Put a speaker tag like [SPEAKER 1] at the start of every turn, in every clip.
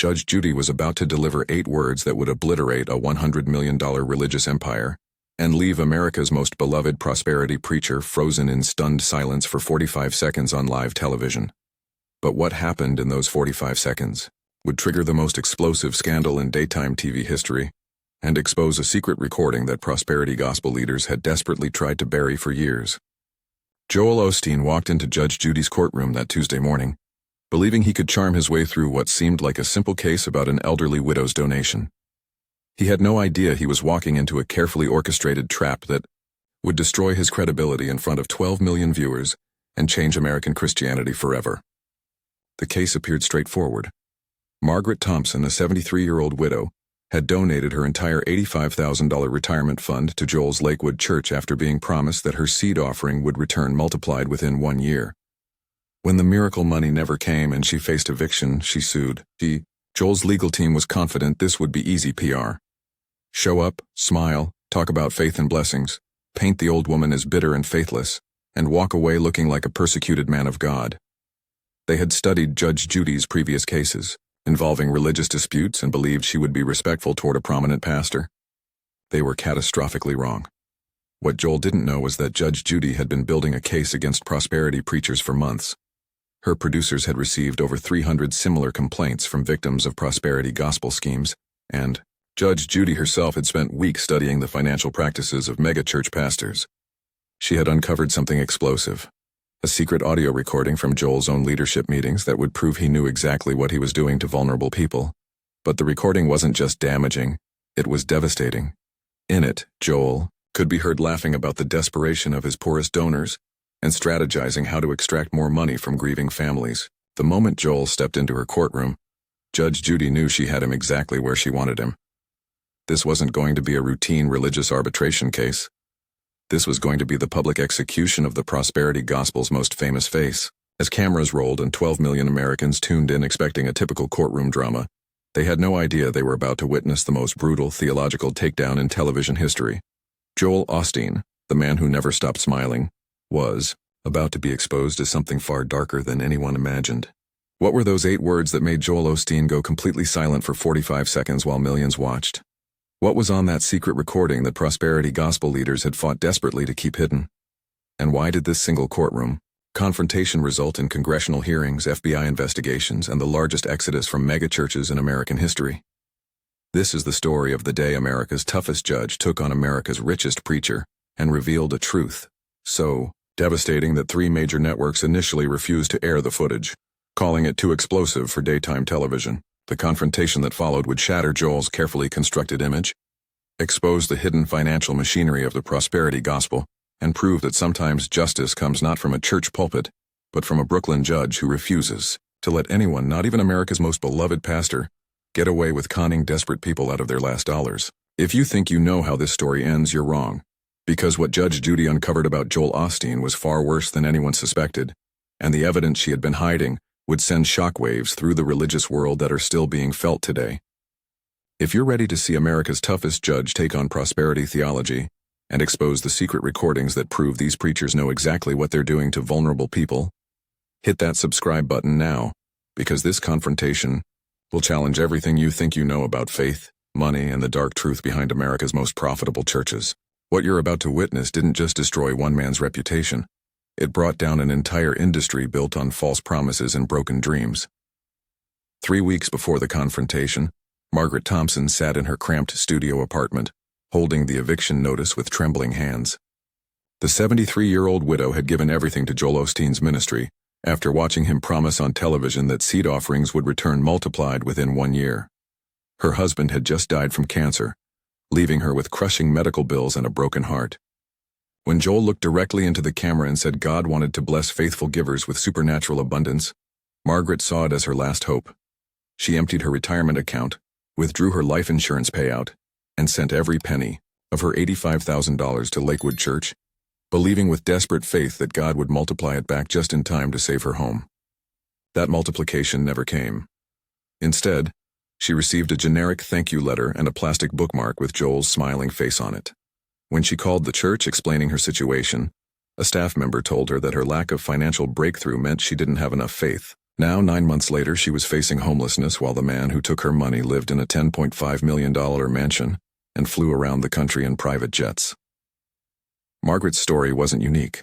[SPEAKER 1] Judge Judy was about to deliver 8 words that would obliterate a $100 million religious empire and leave America's most beloved prosperity preacher frozen in stunned silence for 45 seconds on live television. But what happened in those 45 seconds would trigger the most explosive scandal in daytime TV history and expose a secret recording that prosperity gospel leaders had desperately tried to bury for years. Joel Osteen walked into Judge Judy's courtroom that Tuesday morning, believing he could charm his way through what seemed like a simple case about an elderly widow's donation. He had no idea he was walking into a carefully orchestrated trap that would destroy his credibility in front of 12 million viewers and change American Christianity forever. The case appeared straightforward. Margaret Thompson, a 73-year-old widow, had donated her entire $85,000 retirement fund to Joel's Lakewood church after being promised that her seed offering would return multiplied within 1 year. When the miracle money never came and she faced eviction, she sued. Joel's legal team was confident this would be easy PR. Show up, smile, talk about faith and blessings, paint the old woman as bitter and faithless, and walk away looking like a persecuted man of God. They had studied Judge Judy's previous cases, involving religious disputes, and believed she would be respectful toward a prominent pastor. They were catastrophically wrong. What Joel didn't know was that Judge Judy had been building a case against prosperity preachers for months. Her producers had received over 300 similar complaints from victims of prosperity gospel schemes, and Judge Judy herself had spent weeks studying the financial practices of megachurch pastors. She had uncovered something explosive, a secret audio recording from Joel's own leadership meetings that would prove he knew exactly what he was doing to vulnerable people. But the recording wasn't just damaging, it was devastating. In it, Joel could be heard laughing about the desperation of his poorest donors and strategizing how to extract more money from grieving families. The moment Joel stepped into her courtroom, Judge Judy knew she had him exactly where she wanted him. This wasn't going to be a routine religious arbitration case. This was going to be the public execution of the prosperity gospel's most famous face. As cameras rolled and 12 million Americans tuned in expecting a typical courtroom drama, they had no idea they were about to witness the most brutal theological takedown in television history. Joel Osteen, the man who never stopped smiling, was about to be exposed as something far darker than anyone imagined. What were those 8 words that made Joel Osteen go completely silent for 45 seconds while millions watched? What was on that secret recording that prosperity gospel leaders had fought desperately to keep hidden? And why did this single courtroom confrontation result in congressional hearings, FBI investigations, and the largest exodus from megachurches in American history? This is the story of the day America's toughest judge took on America's richest preacher and revealed a truth so devastating that 3 major networks initially refused to air the footage, calling it too explosive for daytime television. The confrontation that followed would shatter Joel's carefully constructed image, expose the hidden financial machinery of the prosperity gospel, and prove that sometimes justice comes not from a church pulpit, but from a Brooklyn judge who refuses to let anyone, not even America's most beloved pastor, get away with conning desperate people out of their last dollars. If you think you know how this story ends, you're wrong. Because what Judge Judy uncovered about Joel Osteen was far worse than anyone suspected, and the evidence she had been hiding would send shockwaves through the religious world that are still being felt today. If you're ready to see America's toughest judge take on prosperity theology and expose the secret recordings that prove these preachers know exactly what they're doing to vulnerable people, hit that subscribe button now, because this confrontation will challenge everything you think you know about faith, money, and the dark truth behind America's most profitable churches. What you're about to witness didn't just destroy one man's reputation. It brought down an entire industry built on false promises and broken dreams. 3 weeks before the confrontation, Margaret Thompson sat in her cramped studio apartment, holding the eviction notice with trembling hands. The 73-year-old widow had given everything to Joel Osteen's ministry after watching him promise on television that seed offerings would return multiplied within 1 year. Her husband had just died from cancer, leaving her with crushing medical bills and a broken heart. When Joel looked directly into the camera and said God wanted to bless faithful givers with supernatural abundance, Margaret saw it as her last hope. She emptied her retirement account, withdrew her life insurance payout, and sent every penny of her $85,000 to Lakewood Church, believing with desperate faith that God would multiply it back just in time to save her home. That multiplication never came. Instead, she received a generic thank you letter and a plastic bookmark with Joel's smiling face on it. When she called the church explaining her situation, a staff member told her that her lack of financial breakthrough meant she didn't have enough faith, Now, 9 months later, she was facing homelessness while the man who took her money lived in a $10.5 million mansion and flew around the country in private jets. Margaret's story wasn't unique.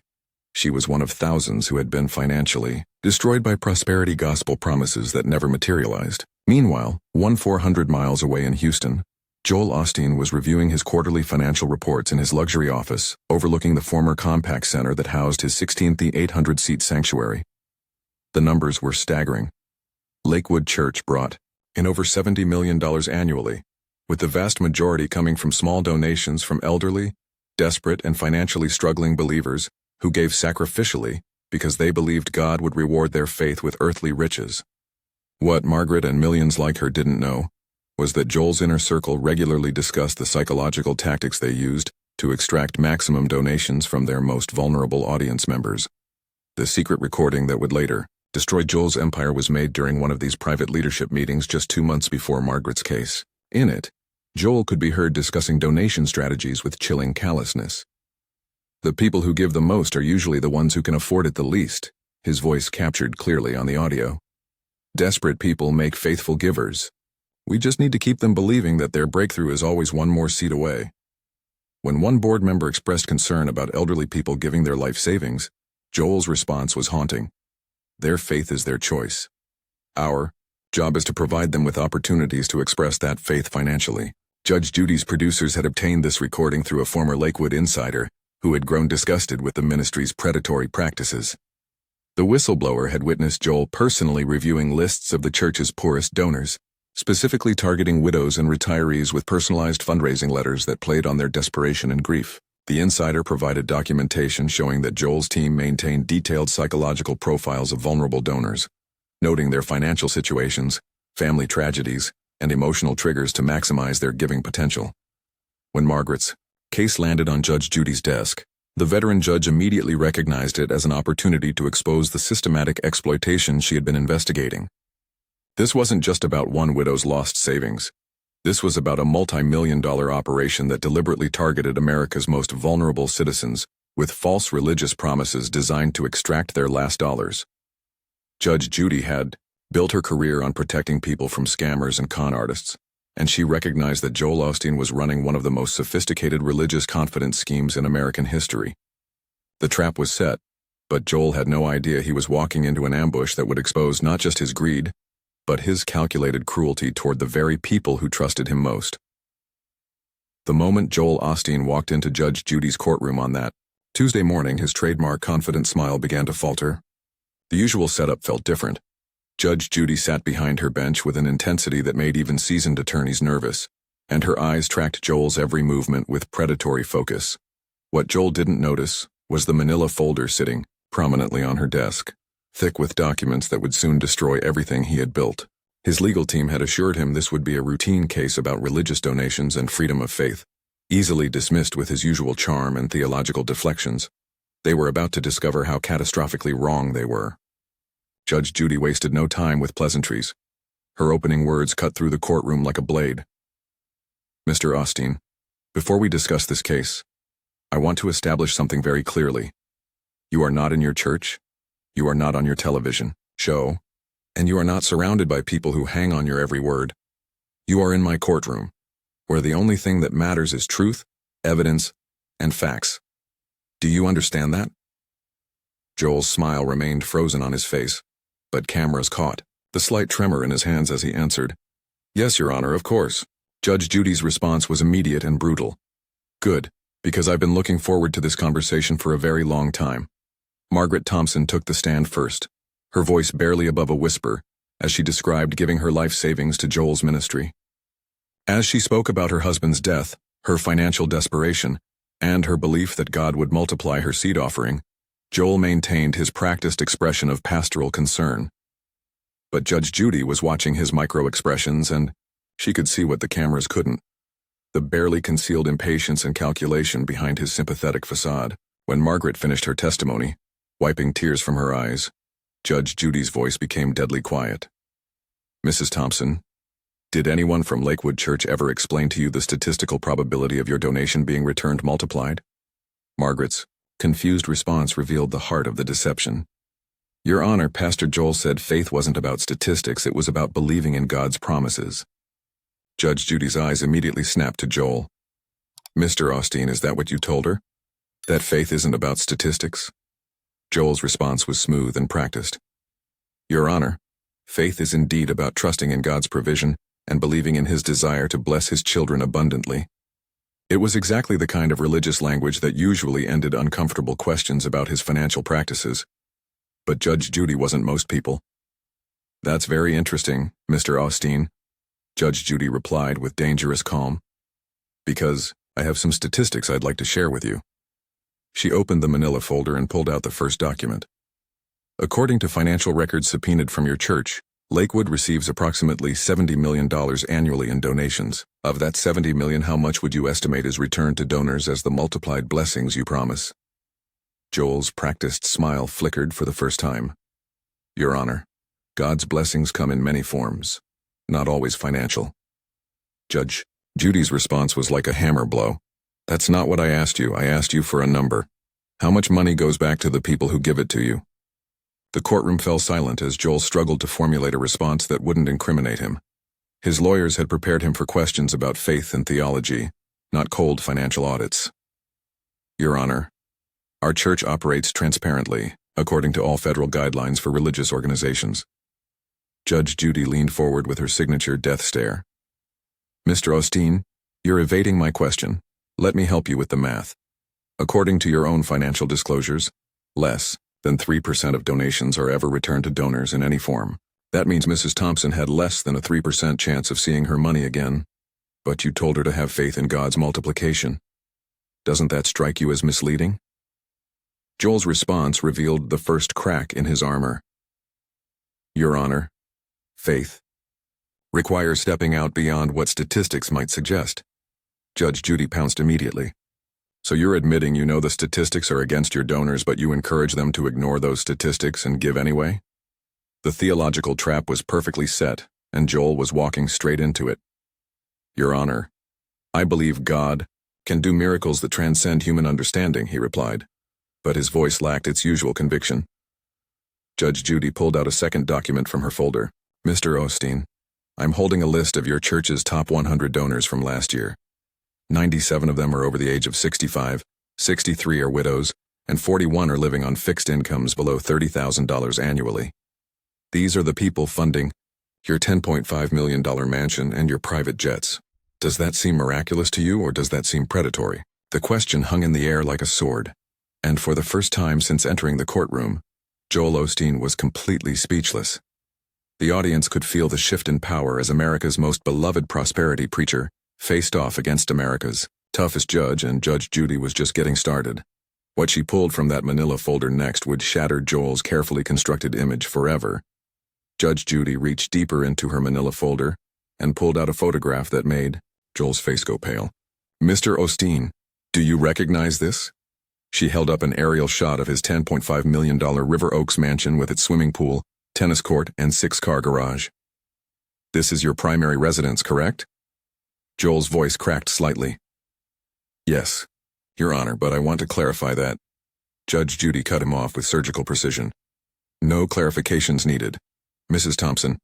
[SPEAKER 1] She was one of thousands who had been financially destroyed by prosperity gospel promises that never materialized. Meanwhile, 400 miles away in Houston, Joel Osteen was reviewing his quarterly financial reports in his luxury office, overlooking the former Compaq Center that housed his 16th 800-seat sanctuary. The numbers were staggering. Lakewood Church brought in over $70 million annually, with the vast majority coming from small donations from elderly, desperate, and financially struggling believers who gave sacrificially because they believed God would reward their faith with earthly riches. What Margaret and millions like her didn't know was that Joel's inner circle regularly discussed the psychological tactics they used to extract maximum donations from their most vulnerable audience members. The secret recording that would later destroy Joel's empire was made during one of these private leadership meetings just 2 months before Margaret's case. In it, Joel could be heard discussing donation strategies with chilling callousness. The people who give the most are usually the ones who can afford it the least, his voice captured clearly on the audio. Desperate people make faithful givers. We just need to keep them believing that their breakthrough is always one more seat away. When one board member expressed concern about elderly people giving their life savings, Joel's response was haunting. Their faith is their choice. Our job is to provide them with opportunities to express that faith financially. Judge Judy's producers had obtained this recording through a former Lakewood insider who had grown disgusted with the ministry's predatory practices. The whistleblower had witnessed Joel personally reviewing lists of the church's poorest donors, specifically targeting widows and retirees with personalized fundraising letters that played on their desperation and grief. The insider provided documentation showing that Joel's team maintained detailed psychological profiles of vulnerable donors, noting their financial situations, family tragedies, and emotional triggers to maximize their giving potential. When Margaret's case landed on Judge Judy's desk, the veteran judge immediately recognized it as an opportunity to expose the systematic exploitation she had been investigating. This wasn't just about one widow's lost savings. This was about a multi-million-dollar operation that deliberately targeted America's most vulnerable citizens with false religious promises designed to extract their last dollars. Judge Judy had built her career on protecting people from scammers and con artists, and she recognized that Joel Osteen was running one of the most sophisticated religious confidence schemes in American history. The trap was set, but Joel had no idea he was walking into an ambush that would expose not just his greed, but his calculated cruelty toward the very people who trusted him most. The moment Joel Osteen walked into Judge Judy's courtroom on that Tuesday morning, his trademark confident smile began to falter. The usual setup felt different. Judge Judy sat behind her bench with an intensity that made even seasoned attorneys nervous, and her eyes tracked Joel's every movement with predatory focus. What Joel didn't notice was the manila folder sitting prominently on her desk, thick with documents that would soon destroy everything he had built. His legal team had assured him this would be a routine case about religious donations and freedom of faith, easily dismissed with his usual charm and theological deflections. They were about to discover how catastrophically wrong they were. Judge Judy wasted no time with pleasantries. Her opening words cut through the courtroom like a blade. Mr. Osteen, before we discuss this case, I want to establish something very clearly. You are not in your church, you are not on your television show, and you are not surrounded by people who hang on your every word. You are in my courtroom, where the only thing that matters is truth, evidence, and facts. Do you understand that? Joel's smile remained frozen on his face, but cameras caught the slight tremor in his hands as he answered, "Yes, Your Honor, of course." Judge Judy's response was immediate and brutal. "Good, because I've been looking forward to this conversation for a very long time." Margaret Thompson took the stand first, her voice barely above a whisper, as she described giving her life savings to Joel's ministry. As she spoke about her husband's death, her financial desperation, and her belief that God would multiply her seed offering, Joel maintained his practiced expression of pastoral concern. But Judge Judy was watching his micro-expressions, and she could see what the cameras couldn't: the barely concealed impatience and calculation behind his sympathetic facade. When Margaret finished her testimony, wiping tears from her eyes, Judge Judy's voice became deadly quiet. "Mrs. Thompson, did anyone from Lakewood Church ever explain to you the statistical probability of your donation being returned multiplied?" Margaret's confused response revealed the heart of the deception. Your Honor, Pastor Joel said faith wasn't about statistics, it was about believing in God's promises. Judge Judy's eyes immediately snapped to Joel. Mr. Osteen, is that what you told her? That faith isn't about statistics? Joel's response was smooth and practiced. Your Honor, faith is indeed about trusting in God's provision and believing in His desire to bless His children abundantly. It was exactly the kind of religious language that usually ended uncomfortable questions about his financial practices. But Judge Judy wasn't most people. That's very interesting, Mr. Osteen, Judge Judy replied with dangerous calm. Because I have some statistics I'd like to share with you. She opened the manila folder and pulled out the first document. According to financial records subpoenaed from your church, Lakewood receives approximately $70 million annually in donations. Of that $70 million, how much would you estimate is returned to donors as the multiplied blessings you promise? Joel's practiced smile flickered for the first time. Your Honor, God's blessings come in many forms, not always financial. Judge Judy's response was like a hammer blow. That's not what I asked you. I asked you for a number. How much money goes back to the people who give it to you? The courtroom fell silent as Joel struggled to formulate a response that wouldn't incriminate him. His lawyers had prepared him for questions about faith and theology, not cold financial audits. Your Honor, our church operates transparently, according to all federal guidelines for religious organizations. Judge Judy leaned forward with her signature death stare. Mr. Osteen, you're evading my question. Let me help you with the math. According to your own financial disclosures, less than 3% of donations are ever returned to donors in any form. That means Mrs. Thompson had less than a 3% chance of seeing her money again. But you told her to have faith in God's multiplication. Doesn't that strike you as misleading? Joel's response revealed the first crack in his armor. Your Honor, faith requires stepping out beyond what statistics might suggest. Judge Judy pounced immediately. So you're admitting you know the statistics are against your donors, but you encourage them to ignore those statistics and give anyway? The theological trap was perfectly set, and Joel was walking straight into it. Your Honor, I believe God can do miracles that transcend human understanding, he replied, but his voice lacked its usual conviction. Judge Judy pulled out a second document from her folder. Mr. Osteen, I'm holding a list of your church's top 100 donors from last year. 97 of them are over the age of 65, 63 are widows, and 41 are living on fixed incomes below $30,000 annually. These are the people funding your $10.5 million mansion and your private jets. Does that seem miraculous to you, or does that seem predatory? The question hung in the air like a sword, and for the first time since entering the courtroom, Joel Osteen was completely speechless. The audience could feel the shift in power as America's most beloved prosperity preacher faced off against America's toughest judge, and Judge Judy was just getting started. What she pulled from that manila folder next would shatter Joel's carefully constructed image forever. Judge Judy reached deeper into her manila folder and pulled out a photograph that made Joel's face go pale. Mr. Osteen, do you recognize this? She held up an aerial shot of his $10.5 million River Oaks mansion with its swimming pool, tennis court, and 6-car garage. This is your primary residence, correct? Joel's voice cracked slightly. Yes, Your Honor, but I want to clarify that. Judge Judy cut him off with surgical precision. No clarifications needed. Mrs. Thompson,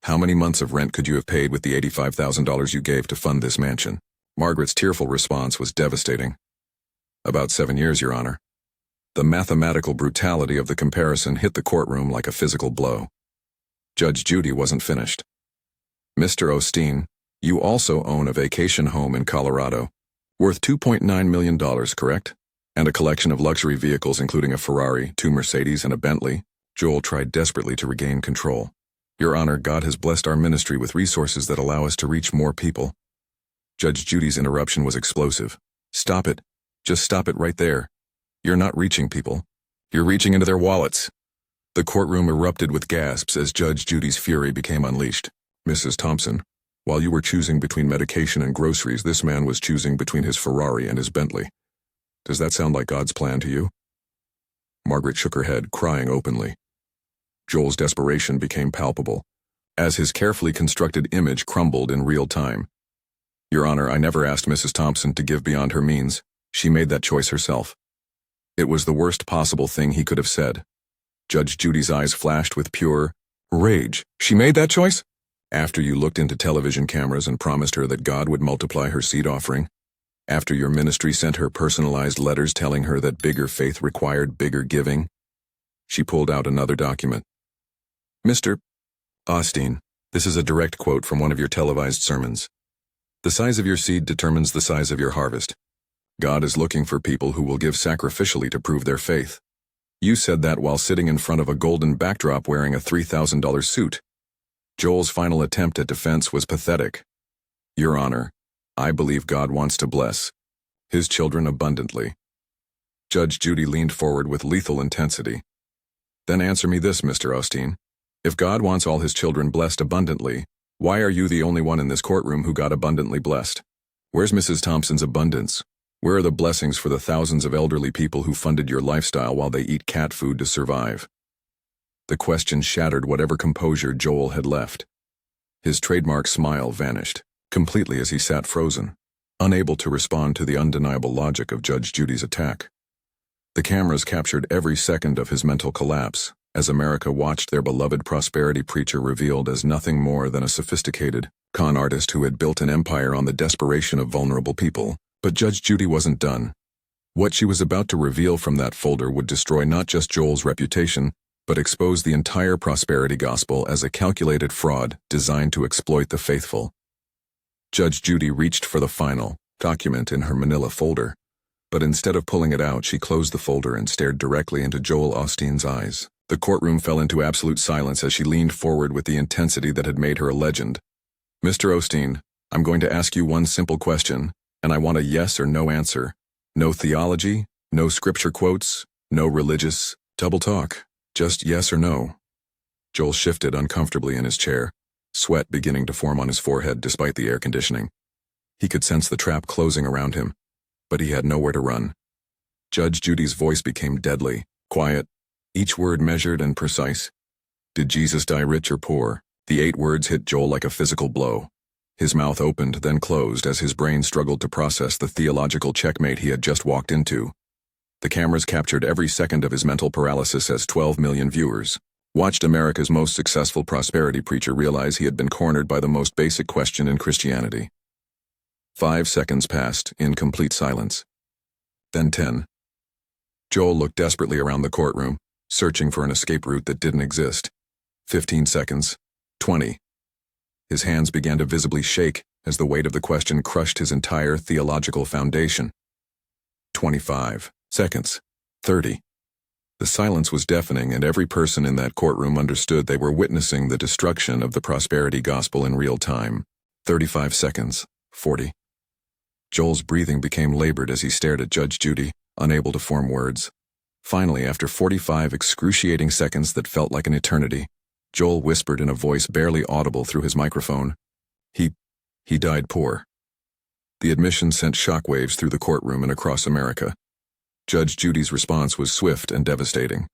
[SPEAKER 1] how many months of rent could you have paid with the $85,000 you gave to fund this mansion? Margaret's tearful response was devastating. About 7 years, Your Honor. The mathematical brutality of the comparison hit the courtroom like a physical blow. Judge Judy wasn't finished. Mr. Osteen, you also own a vacation home in Colorado, worth $2.9 million, correct? And a collection of luxury vehicles including a Ferrari, 2 Mercedes, and a Bentley. Joel tried desperately to regain control. Your Honor, God has blessed our ministry with resources that allow us to reach more people. Judge Judy's interruption was explosive. Stop it. Just stop it right there. You're not reaching people. You're reaching into their wallets. The courtroom erupted with gasps as Judge Judy's fury became unleashed. Mrs. Thompson, while you were choosing between medication and groceries, this man was choosing between his Ferrari and his Bentley. Does that sound like God's plan to you? Margaret shook her head, crying openly. Joel's desperation became palpable, as his carefully constructed image crumbled in real time. Your Honor, I never asked Mrs. Thompson to give beyond her means. She made that choice herself. It was the worst possible thing he could have said. Judge Judy's eyes flashed with pure rage. She made that choice? After you looked into television cameras and promised her that God would multiply her seed offering? After your ministry sent her personalized letters telling her that bigger faith required bigger giving? She pulled out another document. Mr. Osteen, this is a direct quote from one of your televised sermons. The size of your seed determines the size of your harvest. God is looking for people who will give sacrificially to prove their faith. You said that while sitting in front of a golden backdrop wearing a $3,000 suit. Joel's final attempt at defense was pathetic. Your Honor, I believe God wants to bless His children abundantly. Judge Judy leaned forward with lethal intensity. Then answer me this, Mr. Osteen. If God wants all His children blessed abundantly, why are you the only one in this courtroom who got abundantly blessed? Where's Mrs. Thompson's abundance? Where are the blessings for the thousands of elderly people who funded your lifestyle while they eat cat food to survive? The question shattered whatever composure Joel had left. His trademark smile vanished completely as he sat frozen, unable to respond to the undeniable logic of Judge Judy's attack. The cameras captured every second of his mental collapse as America watched their beloved prosperity preacher revealed as nothing more than a sophisticated con artist who had built an empire on the desperation of vulnerable people. But Judge Judy wasn't done. What she was about to reveal from that folder would destroy not just Joel's reputation, but expose the entire prosperity gospel as a calculated fraud designed to exploit the faithful. Judge Judy reached for the final document in her manila folder, but instead of pulling it out, she closed the folder and stared directly into Joel Osteen's eyes. The courtroom fell into absolute silence as she leaned forward with the intensity that had made her a legend. Mr. Osteen, I'm going to ask you one simple question, and I want a yes or no answer. No theology, no scripture quotes, no religious double talk. Just yes or no. Joel shifted uncomfortably in his chair, sweat beginning to form on his forehead despite the air conditioning. He could sense the trap closing around him, but he had nowhere to run. Judge Judy's voice became deadly, quiet, each word measured and precise. Did Jesus die rich or poor? The 8 words hit Joel like a physical blow. His mouth opened, then closed as his brain struggled to process the theological checkmate he had just walked into. The cameras captured every second of his mental paralysis as 12 million viewers watched America's most successful prosperity preacher realize he had been cornered by the most basic question in Christianity. 5 seconds passed in complete silence. Then 10. Joel looked desperately around the courtroom, searching for an escape route that didn't exist. 15 seconds. 20. His hands began to visibly shake as the weight of the question crushed his entire theological foundation. 25 seconds. 30. The silence was deafening, and every person in that courtroom understood they were witnessing the destruction of the prosperity gospel in real time. 35 seconds. 40. Joel's breathing became labored as he stared at Judge Judy, unable to form words. Finally, after 45 excruciating seconds that felt like an eternity, Joel whispered in a voice barely audible through his microphone. He died poor. The admission sent shockwaves through the courtroom and across America. Judge Judy's response was swift and devastating.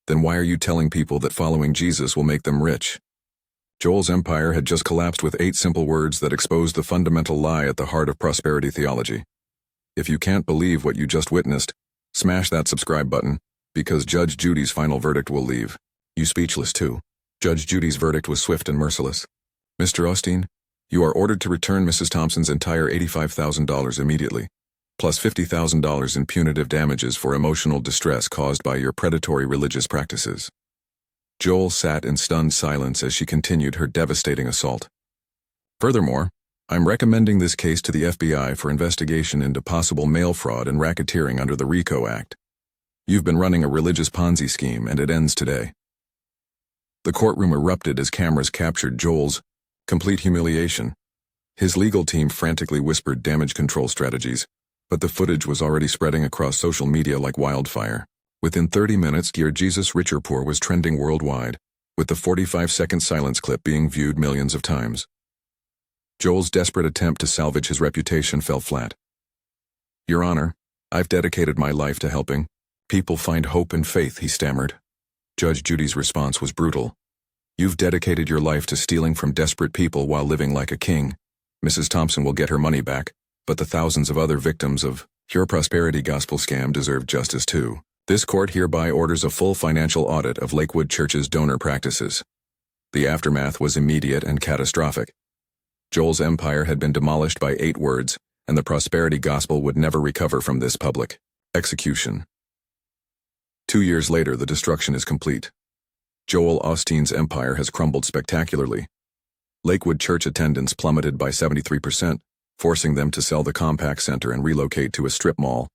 [SPEAKER 1] Then why are you telling people that following Jesus will make them rich? Joel's empire had just collapsed with 8 simple words that exposed the fundamental lie at the heart of prosperity theology. If you can't believe what you just witnessed, smash that subscribe button, because Judge Judy's final verdict will leave you speechless too. Judge Judy's verdict was swift and merciless. Mr. Osteen, you are ordered to return Mrs. Thompson's entire $85,000 immediately, plus $50,000 in punitive damages for emotional distress caused by your predatory religious practices. Joel sat in stunned silence as she continued her devastating assault. Furthermore, I'm recommending this case to the FBI for investigation into possible mail fraud and racketeering under the RICO Act. You've been running a religious Ponzi scheme, and it ends today. The courtroom erupted as cameras captured Joel's complete humiliation. His legal team frantically whispered damage control strategies, but the footage was already spreading across social media like wildfire. Within 30 minutes, Dear Jesus Rich or Poor was trending worldwide, with the 45-second silence clip being viewed millions of times. Joel's desperate attempt to salvage his reputation fell flat. Your Honor, I've dedicated my life to helping people find hope and faith, he stammered. Judge Judy's response was brutal. You've dedicated your life to stealing from desperate people while living like a king. Mrs. Thompson will get her money back, but the thousands of other victims of your prosperity gospel scam deserve justice too. This court hereby orders a full financial audit of Lakewood Church's donor practices. The aftermath was immediate and catastrophic. Joel's empire had been demolished by 8 words, and the prosperity gospel would never recover from this public execution. 2 years later, the destruction is complete. Joel Osteen's empire has crumbled spectacularly. Lakewood Church attendance plummeted by 73%, forcing them to sell the Compaq Center and relocate to a strip mall.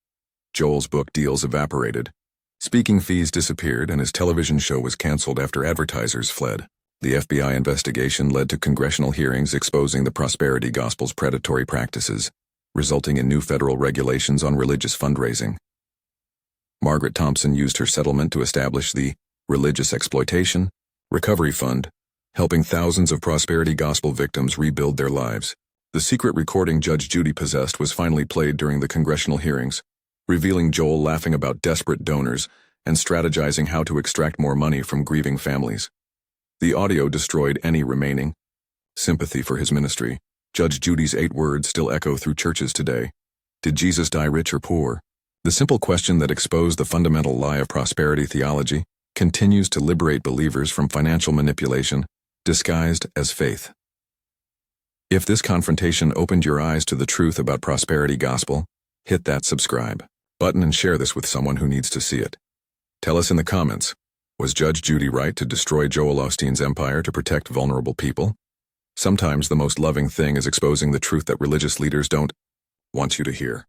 [SPEAKER 1] Joel's book deals evaporated. Speaking fees disappeared, and his television show was canceled after advertisers fled. The FBI investigation led to congressional hearings exposing the prosperity gospel's predatory practices, resulting in new federal regulations on religious fundraising. Margaret Thompson used her settlement to establish the Religious Exploitation Recovery Fund, helping thousands of prosperity gospel victims rebuild their lives. The secret recording Judge Judy possessed was finally played during the congressional hearings, revealing Joel laughing about desperate donors and strategizing how to extract more money from grieving families. The audio destroyed any remaining sympathy for his ministry. Judge Judy's 8 words still echo through churches today. Did Jesus die rich or poor? The simple question that exposed the fundamental lie of prosperity theology continues to liberate believers from financial manipulation disguised as faith. If this confrontation opened your eyes to the truth about prosperity gospel, hit that subscribe button and share this with someone who needs to see it. Tell us in the comments, was Judge Judy right to destroy Joel Osteen's empire to protect vulnerable people? Sometimes the most loving thing is exposing the truth that religious leaders don't want you to hear.